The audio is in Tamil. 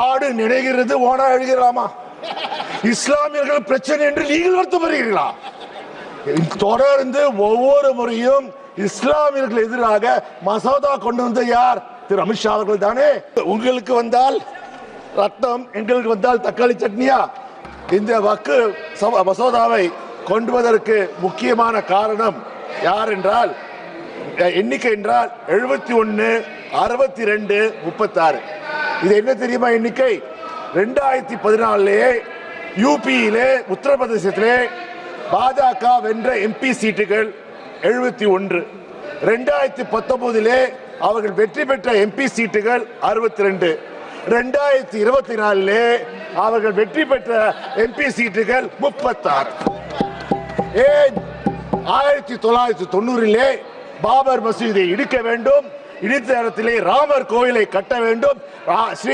ஆடு நினைக்கிறது ஓனா எழுகிறாமா? இஸ்லாமியர்கள் பிரச்சனை என்று நீங்கள் வருத்தப்படுகிறீர்களா? தொடர்ந்து ஒவ்வொரு முறையும் இஸ்லாமியர்கள் எதிராக மசோதா கொண்டு வந்த யார்? திரு அமித்ஷா அவர்கள் தானே. உங்களுக்கு வந்தால் ரத்தம், எங்களுக்கு வந்தால் தக்காளி சட்னியா? இந்த வக்கு மசோதாவை கொண்டு வருவதற்கு முக்கியமான காரணம் யார் என்றால், எண்ணிக்கை என்றால் 71, 62, 36. இது என்ன தெரியுமா எண்ணிக்கை? 2014 யூபியிலே, உத்தரப்பிரதேசத்திலே பாஜக வென்ற எம்பி சீட்டுகள் 71. 2019 அவர்கள் வெற்றி பெற்ற எம்பி சீட்டுகள் 62. 2024 அவர்கள் வெற்றி பெற்ற எம்பி சீட்டுகள் 36. ஏன் 1990 பாபர் மசூதியை இடிக்க வேண்டும், இடித்த இடத்திலே ராமர் கோயிலை கட்ட வேண்டும், ஸ்ரீ